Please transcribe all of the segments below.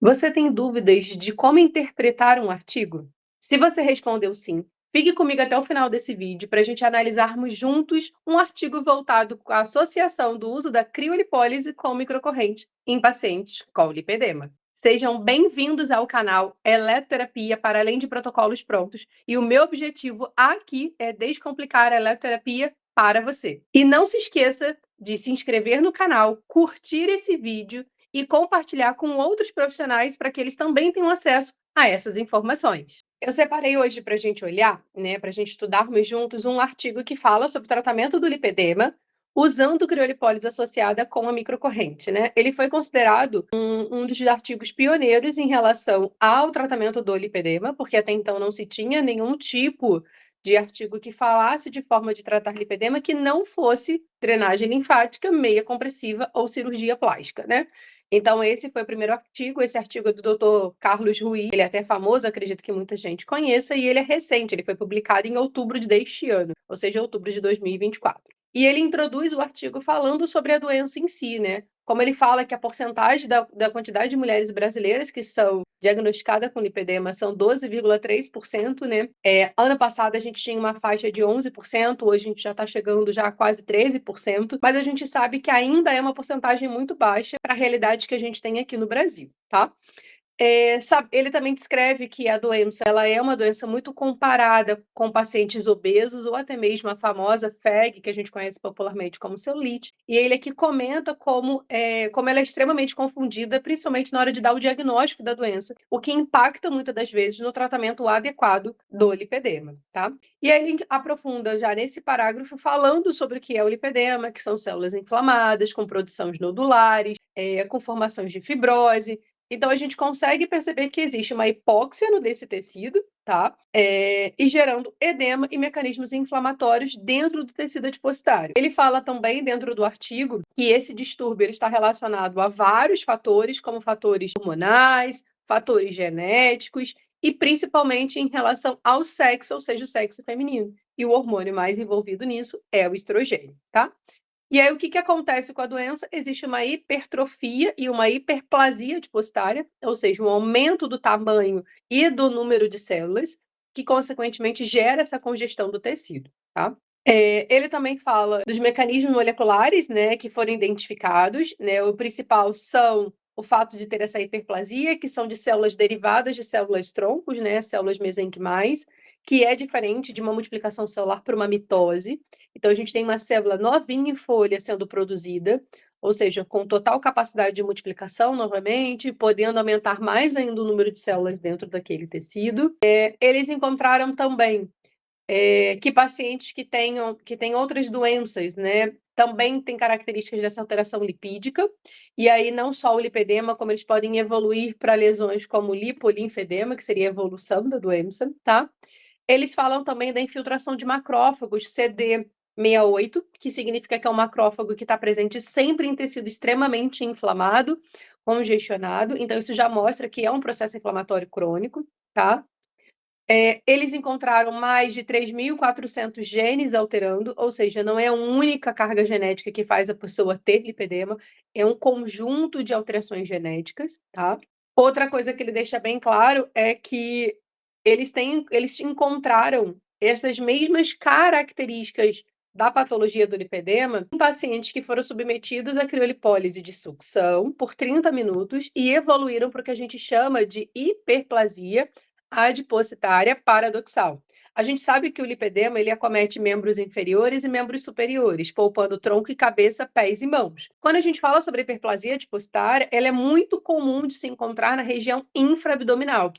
Você tem dúvidas de como interpretar um artigo? Se você respondeu sim, fique comigo até o final desse vídeo para a gente analisarmos juntos um artigo voltado com a associação do uso da criolipólise com microcorrente em pacientes com lipedema. Sejam bem-vindos ao canal Eletroterapia para além de protocolos prontos, e o meu objetivo aqui é descomplicar a eletroterapia para você. E não se esqueça de se inscrever no canal, curtir esse vídeo e compartilhar com outros profissionais para que eles também tenham acesso a essas informações. Eu separei hoje para a gente olhar, né, para a gente estudarmos juntos um artigo que fala sobre o tratamento do lipedema usando criolipólise associada com a microcorrente, né? Ele foi considerado um dos artigos pioneiros em relação ao tratamento do lipedema, porque até então não se tinha nenhum tipo de artigo que falasse de forma de tratar lipedema que não fosse drenagem linfática, meia compressiva ou cirurgia plástica, né? Então, esse foi o primeiro artigo. Esse artigo é do Dr. Carlos Ruiz. Ele é até famoso, acredito que muita gente conheça, e ele é recente. Ele foi publicado em outubro deste ano, ou seja, outubro de 2024. E ele introduz o artigo falando sobre a doença em si, né? Como ele fala que a porcentagem da quantidade de mulheres brasileiras que são diagnosticadas com lipedema são 12,3%, né? Ano passado a gente tinha uma faixa de 11%, hoje a gente já está chegando já a quase 13%, mas a gente sabe que ainda é uma porcentagem muito baixa para a realidade que a gente tem aqui no Brasil, tá? Ele também descreve que a doença ela é uma doença muito comparada com pacientes obesos ou até mesmo a famosa FEG, que a gente conhece popularmente como celulite. E ele aqui comenta como ela é extremamente confundida, principalmente na hora de dar o diagnóstico da doença, o que impacta muitas das vezes no tratamento adequado do lipedema, tá? E aí ele aprofunda já nesse parágrafo falando sobre o que é o lipedema, que são células inflamadas, com produção de nodulares, com formações de fibrose. Então, a gente consegue perceber que existe uma hipóxia no desse tecido, tá? E gerando edema e mecanismos inflamatórios dentro do tecido adipositário. Ele fala também, dentro do artigo, que esse distúrbio ele está relacionado a vários fatores, como fatores hormonais, fatores genéticos e principalmente em relação ao sexo, ou seja, o sexo feminino. E o hormônio mais envolvido nisso é o estrogênio, tá? E aí, o que acontece com a doença? Existe uma hipertrofia e uma hiperplasia adipositária, ou seja, um aumento do tamanho e do número de células, que consequentemente gera essa congestão do tecido, tá? Ele também fala dos mecanismos moleculares, né, que foram identificados, né? O principal são o fato de ter essa hiperplasia, que são de células derivadas de células troncos, né, células mesenquimais, que é diferente de uma multiplicação celular por uma mitose. Então, a gente tem uma célula novinha em folha sendo produzida, ou seja, com total capacidade de multiplicação novamente, podendo aumentar mais ainda o número de células dentro daquele tecido. Eles encontraram também que pacientes que têm outras doenças, né, também têm características dessa alteração lipídica, e aí não só o lipedema, como eles podem evoluir para lesões como lipolinfedema, que seria a evolução da doença, tá? Eles falam também da infiltração de macrófagos CD68, que significa que é um macrófago que está presente sempre em tecido extremamente inflamado, congestionado, então isso já mostra que é um processo inflamatório crônico, tá? Eles encontraram mais de 3.400 genes alterando, ou seja, não é a única carga genética que faz a pessoa ter lipedema, é um conjunto de alterações genéticas, tá? Outra coisa que ele deixa bem claro é que eles encontraram essas mesmas características da patologia do lipedema em pacientes que foram submetidos à criolipólise de sucção por 30 minutos e evoluíram para o que a gente chama de hiperplasia adipositária paradoxal. A gente sabe que o lipedema ele acomete membros inferiores e membros superiores, poupando tronco e cabeça, pés e mãos. Quando a gente fala sobre hiperplasia adipositária, ela é muito comum de se encontrar na região infraabdominal.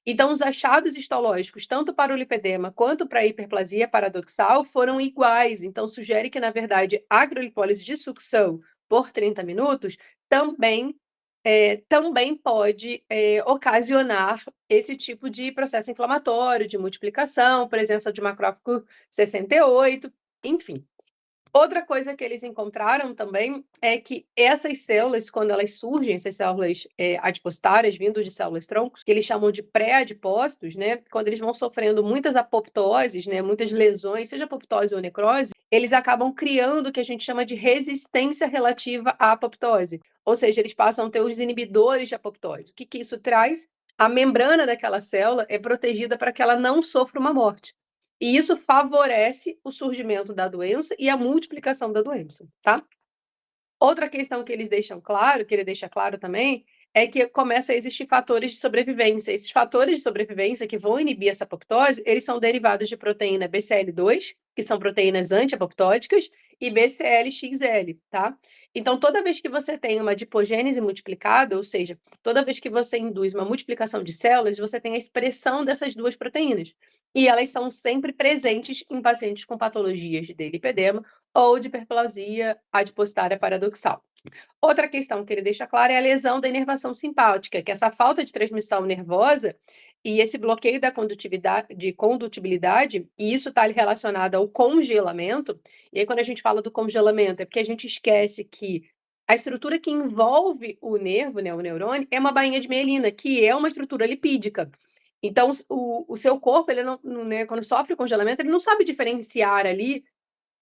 Então, os achados histológicos, tanto para o lipedema quanto para a hiperplasia paradoxal, foram iguais. Então, sugere que, na verdade, a criolipólise de sucção por 30 minutos também pode ocasionar esse tipo de processo inflamatório, de multiplicação, presença de macrófago 68, enfim. Outra coisa que eles encontraram também é que essas células, quando elas surgem, essas células adipositárias, vindo de células-troncos, que eles chamam de pré-adipócitos, né? Quando eles vão sofrendo muitas apoptoses, né? Muitas lesões, seja apoptose ou necrose, eles acabam criando o que a gente chama de resistência relativa à apoptose. Ou seja, eles passam a ter os inibidores de apoptose. O que isso traz? A membrana daquela célula é protegida para que ela não sofra uma morte. E isso favorece o surgimento da doença e a multiplicação da doença, tá? Outra questão que eles deixam claro, que ele deixa claro também, é que começa a existir fatores de sobrevivência. Esses fatores de sobrevivência que vão inibir essa apoptose, eles são derivados de proteína BCL2, que são proteínas anti-apoptóticas, e BCL-XL, tá? Então, toda vez que você tem uma adipogênese multiplicada, ou seja, toda vez que você induz uma multiplicação de células, você tem a expressão dessas duas proteínas. E elas são sempre presentes em pacientes com patologias de lipedema ou de hiperplasia adipositária paradoxal. Outra questão que ele deixa clara é a lesão da inervação simpática, que essa falta de transmissão nervosa e esse bloqueio da condutibilidade, e isso está relacionado ao congelamento. E aí, quando a gente fala do congelamento, é porque a gente esquece que a estrutura que envolve o nervo, né, o neurônio, é uma bainha de mielina, que é uma estrutura lipídica. Então, o seu corpo, ele não, né, quando sofre congelamento, ele não sabe diferenciar ali.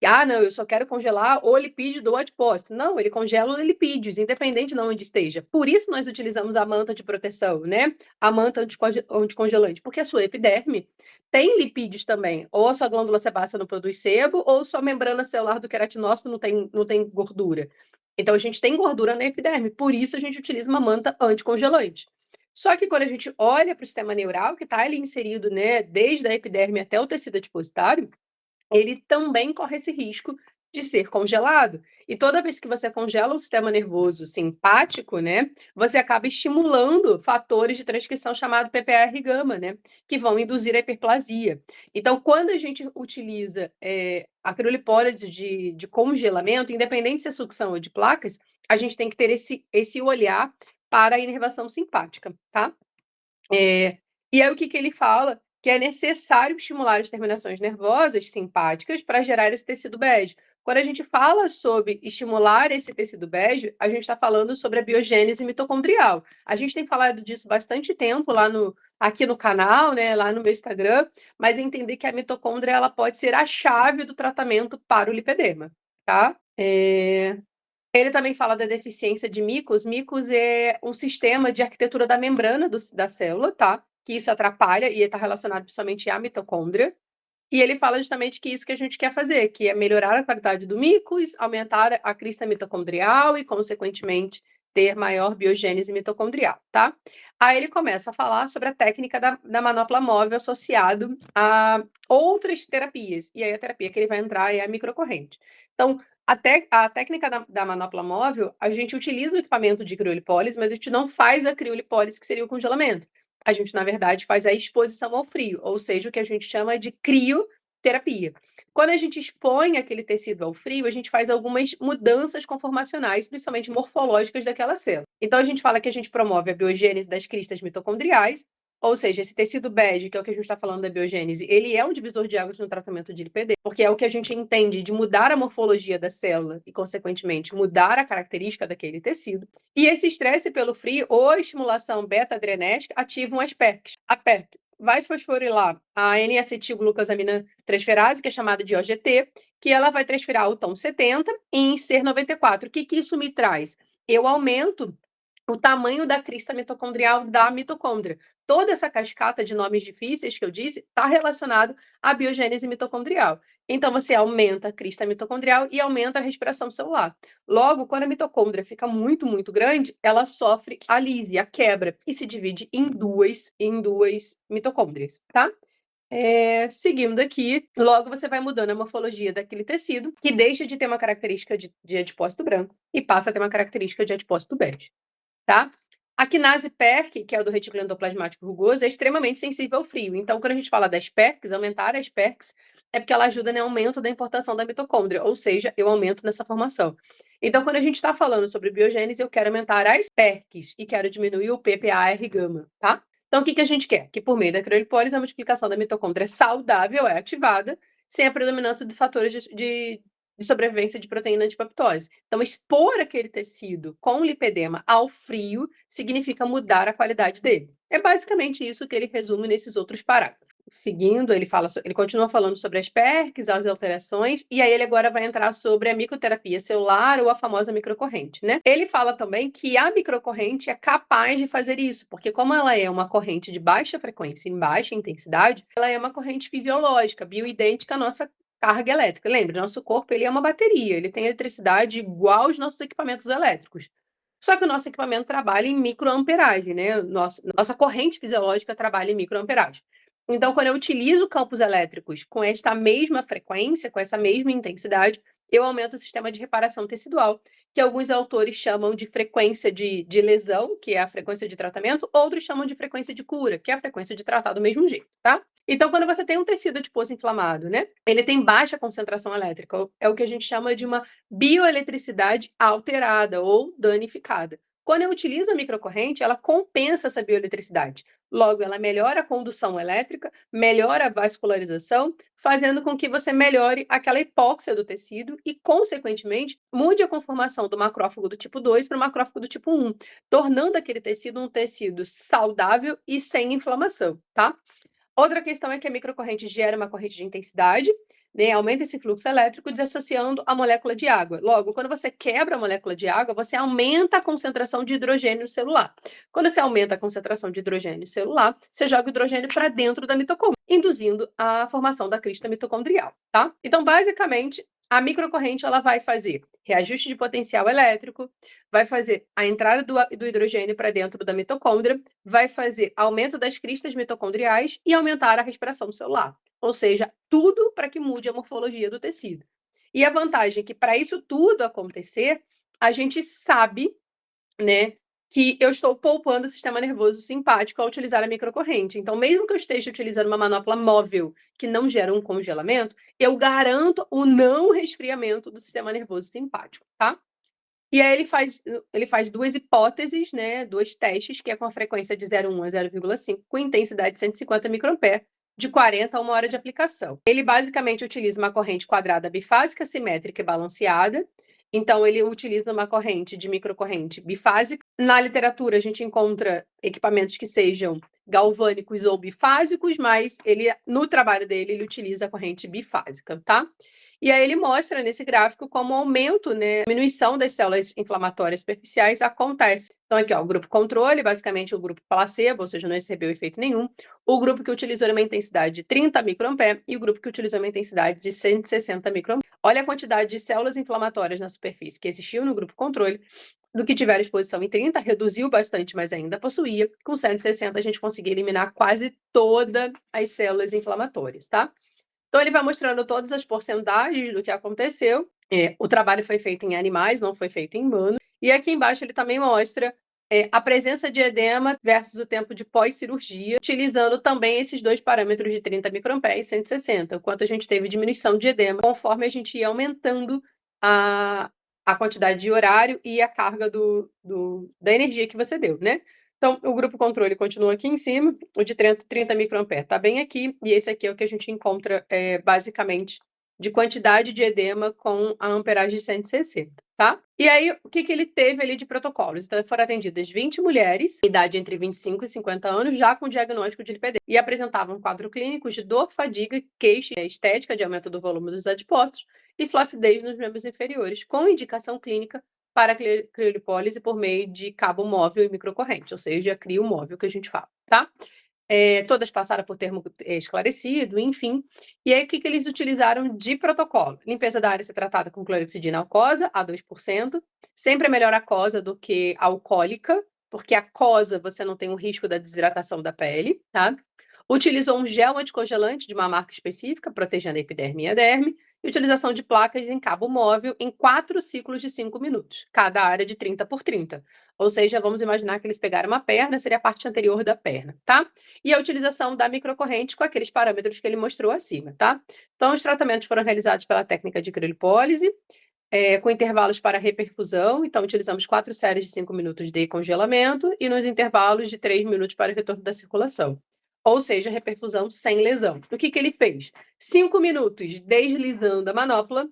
Ah, não, eu só quero congelar o lipídio ou adipócito. Não, ele congela os lipídios, independente de onde esteja. Por isso nós utilizamos a manta de proteção, né? A manta anticongelante, porque a sua epiderme tem lipídios também. Ou a sua glândula sebácea não produz sebo, ou sua membrana celular do queratinócito não tem gordura. Então a gente tem gordura na epiderme, por isso a gente utiliza uma manta anticongelante. Só que quando a gente olha para o sistema neural, que está ali inserido, né, desde a epiderme até o tecido adipositário, ele também corre esse risco de ser congelado. E toda vez que você congela o sistema nervoso simpático, né, você acaba estimulando fatores de transcrição chamado PPAR-gama, né, que vão induzir a hiperplasia. Então, quando a gente utiliza a criolipólise de congelamento, independente se é sucção ou de placas, a gente tem que ter esse olhar para a inervação simpática, tá? E aí o que ele fala? Que é necessário estimular as terminações nervosas simpáticas para gerar esse tecido bege. Quando a gente fala sobre estimular esse tecido bege, a gente está falando sobre a biogênese mitocondrial. A gente tem falado disso bastante tempo aqui no canal, né, lá no meu Instagram, mas entender que a mitocôndria ela pode ser a chave do tratamento para o lipedema, tá? Ele também fala da deficiência de micos. Micos é um sistema de arquitetura da membrana da célula, tá? Que isso atrapalha e está relacionado principalmente à mitocôndria. E ele fala justamente que isso que a gente quer fazer, que é melhorar a qualidade do micos, aumentar a crista mitocondrial e, consequentemente, ter maior biogênese mitocondrial, tá? Aí ele começa a falar sobre a técnica da manopla móvel associado a outras terapias. E aí a terapia que ele vai entrar é a microcorrente. Então, a técnica da manopla móvel, a gente utiliza o equipamento de criolipólise, mas a gente não faz a criolipólise, que seria o congelamento. A gente, na verdade, faz a exposição ao frio, ou seja, o que a gente chama de crioterapia. Quando a gente expõe aquele tecido ao frio, a gente faz algumas mudanças conformacionais, principalmente morfológicas daquela célula. Então, a gente fala que a gente promove a biogênese das cristas mitocondriais, ou seja, esse tecido bege, que é o que a gente está falando da biogênese, ele é um divisor de águas no tratamento de lipedema, porque é o que a gente entende de mudar a morfologia da célula e, consequentemente, mudar a característica daquele tecido. E esse estresse pelo frio ou a estimulação beta-adrenérgica ativam as PERCs. A PERC vai fosforilar a N-acetilglucosamina transferase, que é chamada de OGT, que ela vai transferar o tom 70 em SER94. O que isso me traz? Eu aumento o tamanho da crista mitocondrial da mitocôndria. Toda essa cascata de nomes difíceis que eu disse está relacionado à biogênese mitocondrial. Então, você aumenta a crista mitocondrial e aumenta a respiração celular. Logo, quando a mitocôndria fica muito, muito grande, ela sofre a lise, a quebra, e se divide em duas mitocôndrias, tá? Seguindo aqui, logo você vai mudando a morfologia daquele tecido, que deixa de ter uma característica de adipócito branco e passa a ter uma característica de adipócito bege. Tá? A quinase PERC, que é o do retículo endoplasmático rugoso, é extremamente sensível ao frio. Então, quando a gente fala das PERCs, aumentar as PERCs, é porque ela ajuda no aumento da importação da mitocôndria, ou seja, eu aumento nessa formação. Então, quando a gente está falando sobre biogênese, eu quero aumentar as PERCs e quero diminuir o PPAR-gama, tá? Então, o que a gente quer? Que por meio da criolipólise, a multiplicação da mitocôndria saudável é ativada, sem a predominância de fatores de sobrevivência de proteína antipaptose. Então, expor aquele tecido com lipedema ao frio significa mudar a qualidade dele. É basicamente isso que ele resume nesses outros parágrafos. Seguindo, ele continua falando sobre as PERCs, as alterações, e aí ele agora vai entrar sobre a microterapia celular ou a famosa microcorrente, né? Ele fala também que a microcorrente é capaz de fazer isso, porque como ela é uma corrente de baixa frequência e baixa intensidade, ela é uma corrente fisiológica, bioidêntica à nossa carga elétrica. Lembra, nosso corpo ele é uma bateria, ele tem eletricidade igual aos nossos equipamentos elétricos. Só que o nosso equipamento trabalha em microamperagem, né? Nossa corrente fisiológica trabalha em microamperagem. Então, quando eu utilizo campos elétricos com esta mesma frequência, com essa mesma intensidade, eu aumento o sistema de reparação tecidual, que alguns autores chamam de frequência de lesão, que é a frequência de tratamento, outros chamam de frequência de cura, que é a frequência de tratar do mesmo jeito, tá? Então, quando você tem um tecido adiposo inflamado, né? Ele tem baixa concentração elétrica, é o que a gente chama de uma bioeletricidade alterada ou danificada. Quando eu utilizo a microcorrente, ela compensa essa bioeletricidade. Logo, ela melhora a condução elétrica, melhora a vascularização, fazendo com que você melhore aquela hipóxia do tecido e, consequentemente, mude a conformação do macrófago do tipo 2 para o macrófago do tipo 1, tornando aquele tecido um tecido saudável e sem inflamação, tá? Outra questão é que a microcorrente gera uma corrente de intensidade, né, aumenta esse fluxo elétrico desassociando a molécula de água. Logo, quando você quebra a molécula de água, você aumenta a concentração de hidrogênio celular. Quando você aumenta a concentração de hidrogênio celular, você joga o hidrogênio para dentro da mitocôndria, induzindo a formação da crista mitocondrial, tá? Então, basicamente, a microcorrente ela vai fazer reajuste de potencial elétrico, vai fazer a entrada do hidrogênio para dentro da mitocôndria, vai fazer aumento das cristas mitocondriais e aumentar a respiração celular. Ou seja, tudo para que mude a morfologia do tecido. E a vantagem é que para isso tudo acontecer, a gente sabe, né, que eu estou poupando o sistema nervoso simpático ao utilizar a microcorrente. Então, mesmo que eu esteja utilizando uma manopla móvel que não gera um congelamento, eu garanto o não resfriamento do sistema nervoso simpático, tá? E aí ele faz duas hipóteses, né, dois testes, que é com a frequência de 0,1 a 0,5, com intensidade de 150 microampere, de 40 a 1 hora de aplicação. Ele basicamente utiliza uma corrente quadrada bifásica, simétrica e balanceada. Então, ele utiliza uma corrente de microcorrente bifásica. Na literatura, a gente encontra equipamentos que sejam galvânicos ou bifásicos, mas no trabalho dele, ele utiliza a corrente bifásica, tá? E aí ele mostra nesse gráfico como o aumento, né, a diminuição das células inflamatórias superficiais acontece. Então aqui, ó, o grupo controle, basicamente o grupo placebo, ou seja, não recebeu efeito nenhum. O grupo que utilizou uma intensidade de 30 microampere e o grupo que utilizou uma intensidade de 160 microampere. Olha a quantidade de células inflamatórias na superfície que existiu no grupo controle. Do que tiver exposição em 30, reduziu bastante, mas ainda possuía. Com 160, a gente conseguia eliminar quase todas as células inflamatórias, tá? Então, ele vai mostrando todas as porcentagens do que aconteceu. O trabalho foi feito em animais, não foi feito em humanos. E aqui embaixo ele também mostra a presença de edema versus o tempo de pós-cirurgia, utilizando também esses dois parâmetros de 30 microampere e 160, o quanto a gente teve diminuição de edema, conforme a gente ia aumentando a quantidade de horário e a carga da energia que você deu, né? Então, o grupo controle continua aqui em cima, o de 30 microampere está bem aqui, e esse aqui é o que a gente encontra, basicamente, de quantidade de edema com a amperagem de 160, tá? E aí, o que ele teve ali de protocolos? Então, foram atendidas 20 mulheres, idade entre 25 e 50 anos, já com diagnóstico de lipedema, e apresentavam quadro clínico de dor, fadiga, queixa estética de aumento do volume dos adipócitos e flacidez nos membros inferiores, com indicação clínica para criolipólise por meio de cabo móvel e microcorrente, ou seja, crio móvel que a gente fala, tá? Todas passaram por termo esclarecido, enfim. E aí, o que eles utilizaram de protocolo? Limpeza da área ser tratada com clorexidina alcosa, a 2%. Sempre é melhor aquosa do que alcoólica, porque aquosa você não tem o risco da desidratação da pele, tá? Utilizou um gel anticongelante de uma marca específica, protegendo a epiderme e a derme, e utilização de placas em cabo móvel em 4 ciclos de 5 minutos, cada área de 30 por 30. Ou seja, vamos imaginar que eles pegaram uma perna, seria a parte anterior da perna, tá? E a utilização da microcorrente com aqueles parâmetros que ele mostrou acima, tá? Então, os tratamentos foram realizados pela técnica de criolipólise, com intervalos para reperfusão. Então, utilizamos 4 séries de 5 minutos de congelamento e nos intervalos de 3 minutos para o retorno da circulação. Ou seja, reperfusão sem lesão. O que ele fez? 5 minutos deslizando a manopla,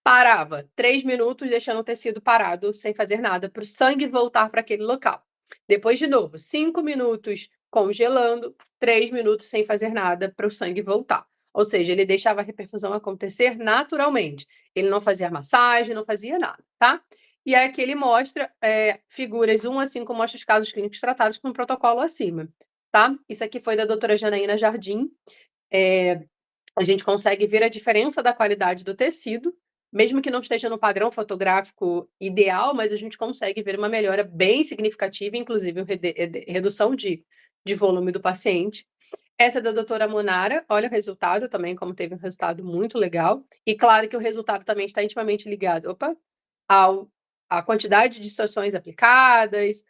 Parava 3 minutos, deixando o tecido parado, sem fazer nada, para o sangue voltar para aquele local. Depois, de novo, 5 minutos congelando, 3 minutos sem fazer nada para o sangue voltar. Ou seja, ele deixava a reperfusão acontecer naturalmente. Ele não fazia massagem, não fazia nada, tá? E aqui ele mostra figuras 1 a 5, mostra os casos clínicos tratados com o protocolo acima, tá? Isso aqui foi da doutora Janaína Jardim. A gente consegue ver a diferença da qualidade do tecido, mesmo que não esteja no padrão fotográfico ideal, mas a gente consegue ver uma melhora bem significativa, inclusive redução de volume do paciente. Essa é da doutora Monara, olha o resultado também, como teve um resultado muito legal. E claro que o resultado também está intimamente ligado, à quantidade de sessões aplicadas,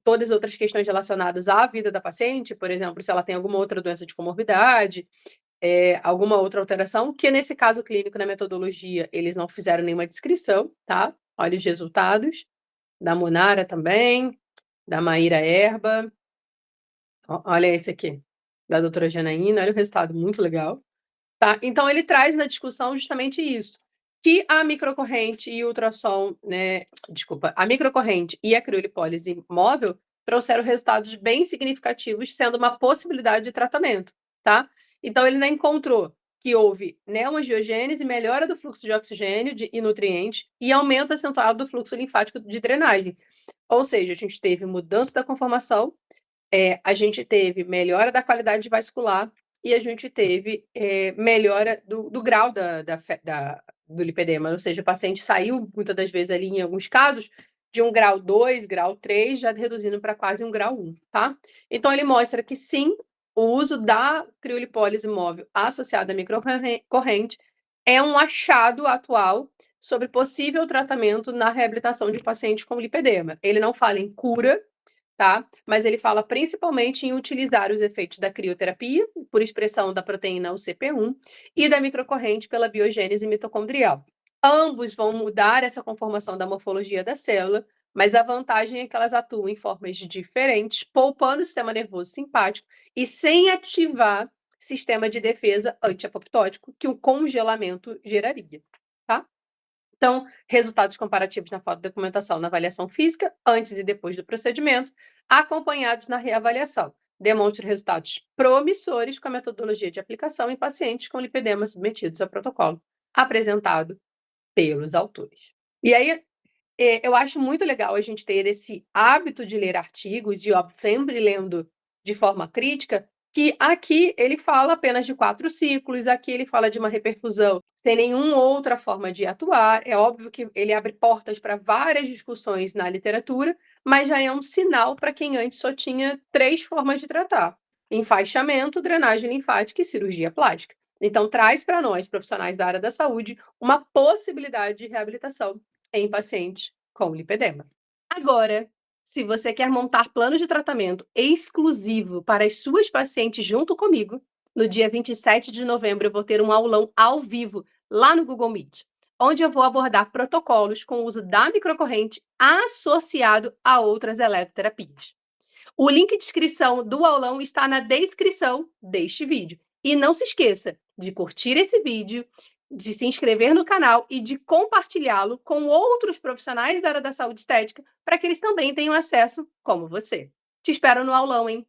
todas as outras questões relacionadas à vida da paciente, por exemplo, se ela tem alguma outra doença de comorbidade, alguma outra alteração, que nesse caso clínico, na metodologia, eles não fizeram nenhuma descrição, tá? Olha os resultados, da Monara também, da Maíra Erba, olha esse aqui, da doutora Janaína, olha o resultado, muito legal, tá? Então ele traz na discussão justamente isso, que a microcorrente e o ultrassom, né, desculpa, a microcorrente e a criolipólise móvel trouxeram resultados bem significativos, sendo uma possibilidade de tratamento, tá? Então ele ainda encontrou que houve neoangiogênese, melhora do fluxo de oxigênio e nutrientes e aumento acentuado do fluxo linfático de drenagem. Ou seja, a gente teve mudança da conformação, a gente teve melhora da qualidade vascular e a gente teve melhora do grau do lipedema, ou seja, o paciente saiu, muitas das vezes ali, em alguns casos, de um grau 2, grau 3, já reduzindo para quase um grau 1, tá? Então ele mostra que sim, o uso da criolipólise móvel associada à microcorrente é um achado atual sobre possível tratamento na reabilitação de pacientes com lipedema. Ele não fala em cura, tá? Mas ele fala principalmente em utilizar os efeitos da crioterapia, por expressão da proteína UCP1, e da microcorrente pela biogênese mitocondrial. Ambos vão mudar essa conformação da morfologia da célula, mas a vantagem é que elas atuam em formas diferentes, poupando o sistema nervoso simpático e sem ativar sistema de defesa antiapoptótico que o congelamento geraria, tá? Então, resultados comparativos na fotodocumentação na avaliação física, antes e depois do procedimento, acompanhados na reavaliação. Demonstram resultados promissores com a metodologia de aplicação em pacientes com lipedema submetidos a protocolo, apresentado pelos autores. E aí, eu acho muito legal a gente ter esse hábito de ler artigos, e óbvio, sempre lendo de forma crítica, que aqui ele fala apenas de 4 ciclos, aqui ele fala de uma reperfusão sem nenhuma outra forma de atuar. É óbvio que ele abre portas para várias discussões na literatura, mas já é um sinal para quem antes só tinha 3 formas de tratar: enfaixamento, drenagem linfática e cirurgia plástica. Então, traz para nós, profissionais da área da saúde, uma possibilidade de reabilitação em pacientes com lipedema. Agora, se você quer montar planos de tratamento exclusivo para as suas pacientes junto comigo, no dia 27 de novembro eu vou ter um aulão ao vivo lá no Google Meet, onde eu vou abordar protocolos com o uso da microcorrente associado a outras eletroterapias. O link de inscrição do aulão está na descrição deste vídeo. E não se esqueça de curtir esse vídeo, de se inscrever no canal e de compartilhá-lo com outros profissionais da área da saúde estética para que eles também tenham acesso como você. Te espero no aulão, hein?